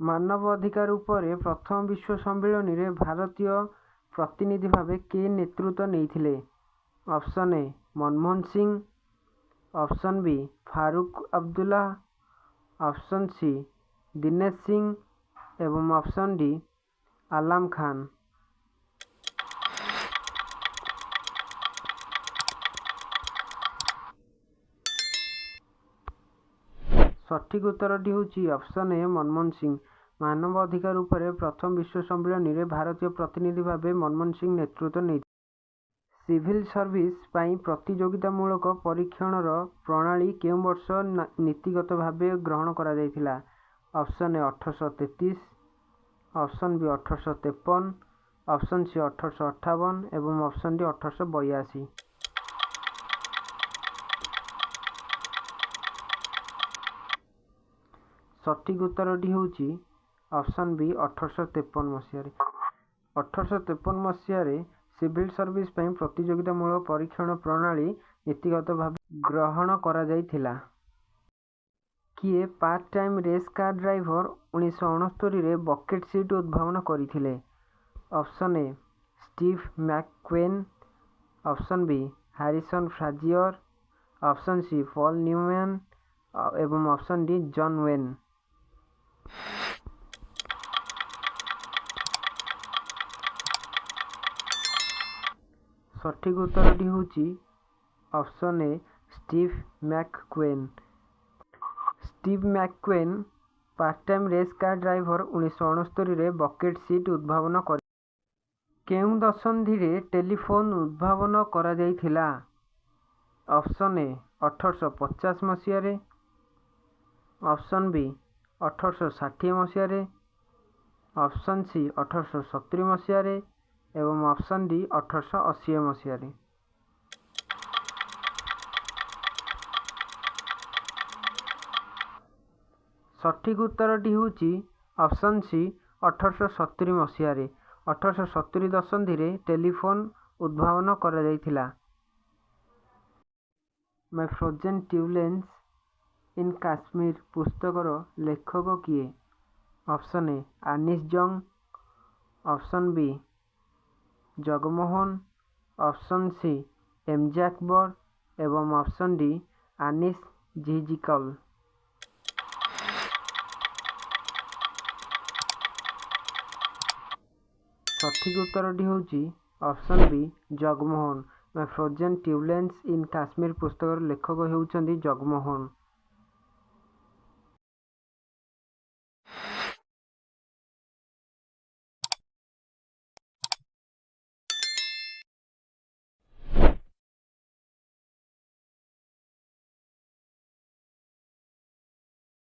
ମାନବ ଅଧିକାର ଉପରେ ପ୍ରଥମ ବିଶ୍ୱ ସମ୍ମିଳନୀରେ ଭାରତୀୟ ପ୍ରତିନିଧି ଭାବେ କିଏ ନେତୃତ୍ୱ ନେଇଥିଲେ? Option A Manmohan Singh, option B Farooq Abdullah, option C Dinesh Singh ଏବଂ ଅପସନ୍ ଡି ଆଲାମ ଖାନ। ସଠିକ ଉତ୍ତରଟି ହେଉଛି ଅପସନ୍ ଏ ମନମୋହନ ସିଂ। ମାନବ ଅଧିକାର ଉପରେ ପ୍ରଥମ ବିଶ୍ୱ ସମ୍ମିଳନୀରେ ଭାରତୀୟ ପ୍ରତିନିଧି ଭାବେ ମନମୋହନ ସିଂ ନେତୃତ୍ୱ ନେଇଥିଲେ। ସିଭିଲ ସର୍ଭିସ ପାଇଁ ପ୍ରତିଯୋଗିତାମୂଳକ ପରୀକ୍ଷଣର ପ୍ରଣାଳୀ କେଉଁ ବର୍ଷ ନୀତିଗତ ଭାବେ ଗ୍ରହଣ କରାଯାଇଥିଲା? Option A 1833, option B 1853, option C 1858 ଏବଂ ଅପସନ୍ ଡି 1882। ସଠିକ ଉତ୍ତରଟି ହେଉଛି ଅପସନ୍ ବି 1853 ମସିହାରେ। 1853 ମସିହାରେ ସିଭିଲ ସର୍ଭିସ ପାଇଁ ପ୍ରତିଯୋଗିତାମୂଳକ ପରୀକ୍ଷଣ ପ୍ରଣାଳୀ ନୀତିଗତ ଭାବେ ଗ୍ରହଣ କରାଯାଇଥିଲା। କିଏ part time race car driver 1969ରେ ବକେଟ୍ ସିଟ୍ ଉଦ୍ଭାବନ କରିଥିଲେ? Option A Steve McQueen, option B Harrison Frazier, option C Paul Newman ଏବଂ ଅପସନ୍ ଡି ଜନ୍ ୱେନ୍। ସଠିକ ଉତ୍ତରଟି ହେଉଛି option A Steve McQueen. Steve McQueen part time race car driver 1969ରେ bucket seat ଉଦ୍ଭାବନ କରି କେଉଁ ଦଶନ୍ଧିରେ ଟେଲିଫୋନ୍ ଉଦ୍ଭାବନ କରାଯାଇଥିଲା? ଅପସନ୍ ଏ 1850 ମସିହାରେ, ଅପସନ୍ ବି 1860 ମସିହାରେ, ଅପସନ୍ ସି 1870 ମସିହାରେ ଏବଂ ଅପସନ୍ ଡି 1880 ମସିହାରେ। ସଠିକ ଉତ୍ତରଟି ହେଉଛି ଅପସନ୍ ସି 1870 ମସିହାରେ। 1870 ଦଶନ୍ଧିରେ ଟେଲିଫୋନ୍ ଉଦ୍ଭାବନ କରାଯାଇଥିଲା। My frozen turbulence in Kashmir ପୁସ୍ତକର ଲେଖକ କିଏ? Option A Anees Jung, option B Jagmohan, option C M J Akbar ଏବଂ ଅପସନ୍ ଡି ଆନିସ୍ ଝିଜିକଲ୍। ସଠିକ ଉତ୍ତରଟି ହେଉଛି option B Jagmohan. My frozen turbulence in Kashmir ପୁସ୍ତକର ଲେଖକ ହେଉଛନ୍ତି ଜଗମୋହନ।